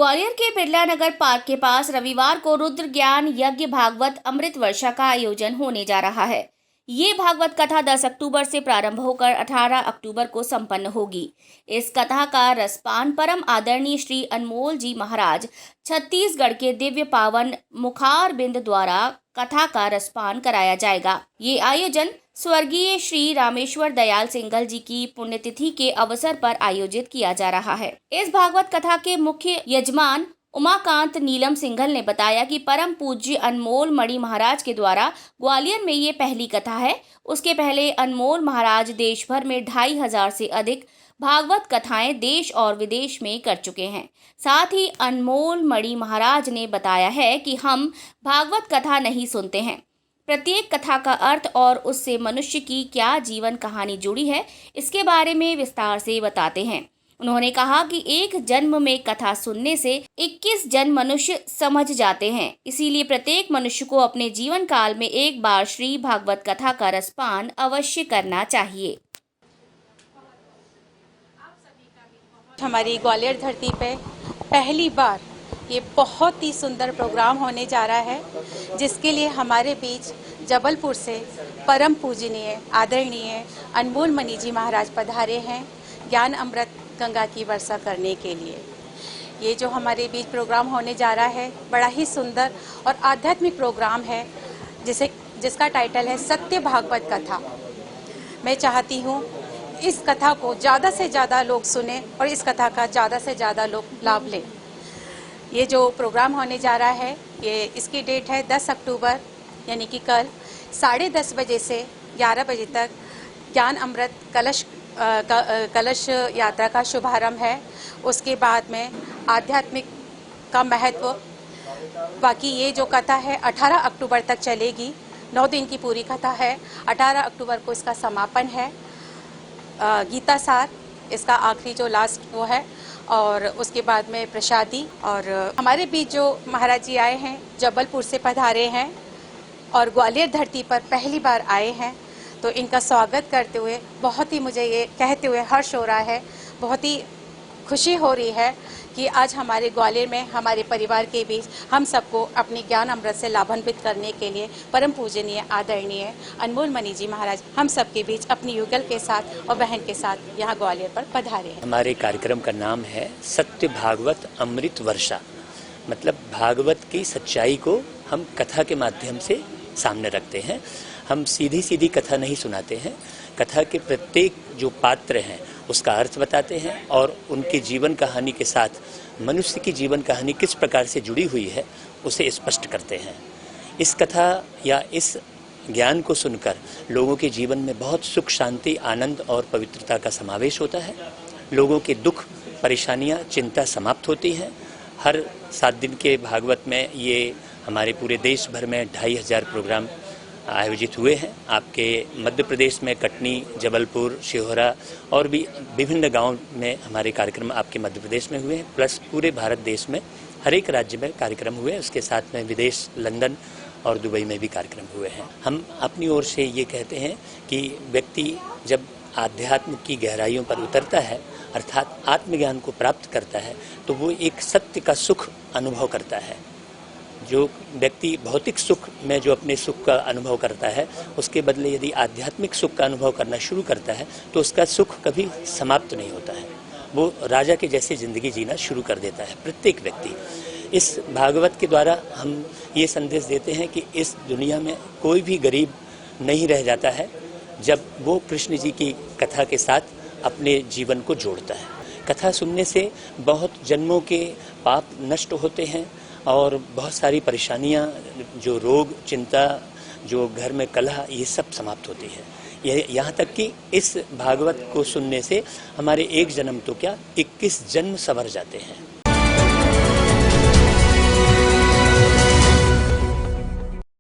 ग्वालियर के बिरला नगर पार्क के पास रविवार को रुद्र ज्ञान यज्ञ भागवत अमृत वर्षा का आयोजन होने जा रहा है। ये भागवत कथा 10 अक्टूबर से प्रारंभ होकर 18 अक्टूबर को संपन्न होगी। इस कथा का रसपान परम आदरणीय श्री अनमोल जी महाराज छत्तीसगढ़ के दिव्य पावन मुखार बिंद द्वारा कथा का रसपान कराया जाएगा। ये आयोजन स्वर्गीय श्री रामेश्वर दयाल सिंघल जी की पुण्यतिथि के अवसर पर आयोजित किया जा रहा है। इस भागवत कथा के मुख्य यजमान उमाकांत नीलम सिंघल ने बताया कि परम पूज्य अनमोल मणि महाराज के द्वारा ग्वालियर में ये पहली कथा है। उसके पहले अनमोल महाराज देश भर में 2500 से अधिक भागवत कथाएं देश और विदेश में कर चुके हैं। साथ ही अनमोल मणि महाराज ने बताया है कि हम भागवत कथा नहीं सुनते हैं, प्रत्येक कथा का अर्थ और उससे मनुष्य की क्या जीवन कहानी जुड़ी है, इसके बारे में विस्तार से बताते हैं। उन्होंने कहा कि एक जन्म में कथा सुनने से 21 जन्म मनुष्य समझ जाते हैं, इसीलिए प्रत्येक मनुष्य को अपने जीवन काल में एक बार श्री भागवत कथा का रसपान अवश्य करना चाहिए। हमारी ग्वालियर धरती पे पहली बार ये बहुत ही सुंदर प्रोग्राम होने जा रहा है, जिसके लिए हमारे बीच जबलपुर से परम पूजनीय आदरणीय अनमोल मणि जी महाराज पधारे हैं ज्ञान अमृत गंगा की वर्षा करने के लिए। ये जो हमारे बीच प्रोग्राम होने जा रहा है बड़ा ही सुंदर और आध्यात्मिक प्रोग्राम है, जिसका टाइटल है सत्य भागवत कथा। मैं चाहती हूँ इस कथा को ज़्यादा से ज़्यादा लोग सुने और इस कथा का ज़्यादा से ज़्यादा लोग लाभ लें। ये जो प्रोग्राम होने जा रहा है इसकी डेट है 10 अक्टूबर यानी कि कल 10:30 बजे से 11 बजे तक ज्ञान अमृत कलश यात्रा का शुभारंभ है। उसके बाद में आध्यात्मिक का महत्व, बाकी ये जो कथा है 18 अक्टूबर तक चलेगी। 9 दिन की पूरी कथा है। 18 अक्टूबर को इसका समापन है। गीता सार इसका आखिरी जो लास्ट वो है, और उसके बाद में प्रसादी। और हमारे बीच जो महाराज जी आए हैं जबलपुर से पधारे हैं और ग्वालियर धरती पर पहली बार आए हैं, तो इनका स्वागत करते हुए बहुत ही मुझे ये कहते हुए हर्ष हो रहा है, बहुत ही खुशी हो रही है कि आज हमारे ग्वालियर में हमारे परिवार के बीच हम सबको अपनी ज्ञान अमृत से लाभान्वित करने के लिए परम पूजनीय आदरणीय अनमोल मणि जी महाराज हम सबके बीच अपनी युगल के साथ और बहन के साथ यहाँ ग्वालियर पर पधारे हैं। हमारे कार्यक्रम का नाम है सत्य भागवत अमृत वर्षा, मतलब भागवत की सच्चाई को हम कथा के माध्यम से सामने रखते हैं। हम सीधी सीधी कथा नहीं सुनाते हैं, कथा के प्रत्येक जो पात्र हैं उसका अर्थ बताते हैं और उनके जीवन कहानी के साथ मनुष्य की जीवन कहानी किस प्रकार से जुड़ी हुई है उसे स्पष्ट करते हैं। इस कथा या इस ज्ञान को सुनकर लोगों के जीवन में बहुत सुख, शांति, आनंद और पवित्रता का समावेश होता है। लोगों के दुख, परेशानियां, चिंता समाप्त होती हैं। हर 7 दिन के भागवत में ये हमारे पूरे देश भर में 2500 प्रोग्राम आयोजित हुए हैं। आपके मध्य प्रदेश में कटनी, जबलपुर, शिहोरा और भी विभिन्न गांवों में हमारे कार्यक्रम आपके मध्य प्रदेश में हुए हैं, प्लस पूरे भारत देश में हर एक राज्य में कार्यक्रम हुए। उसके साथ में विदेश, लंदन और दुबई में भी कार्यक्रम हुए हैं। हम अपनी ओर से ये कहते हैं कि व्यक्ति जब आध्यात्म की गहराइयों पर उतरता है, अर्थात आत्मज्ञान को प्राप्त करता है, तो वो एक सत्य का सुख अनुभव करता है। जो व्यक्ति भौतिक सुख में जो अपने सुख का अनुभव करता है, उसके बदले यदि आध्यात्मिक सुख का अनुभव करना शुरू करता है तो उसका सुख कभी समाप्त नहीं होता है। वो राजा के जैसे ज़िंदगी जीना शुरू कर देता है प्रत्येक व्यक्ति। इस भागवत के द्वारा हम ये संदेश देते हैं कि इस दुनिया में कोई भी गरीब नहीं रह जाता है जब वो कृष्ण जी की कथा के साथ अपने जीवन को जोड़ता है। कथा सुनने से बहुत जन्मों के पाप नष्ट होते हैं और बहुत सारी परेशानियां, जो रोग, चिंता, जो घर में कलह, ये सब समाप्त होती है। यहाँ तक कि इस भागवत को सुनने से हमारे एक जन्म तो क्या 21 जन्म संवर जाते हैं।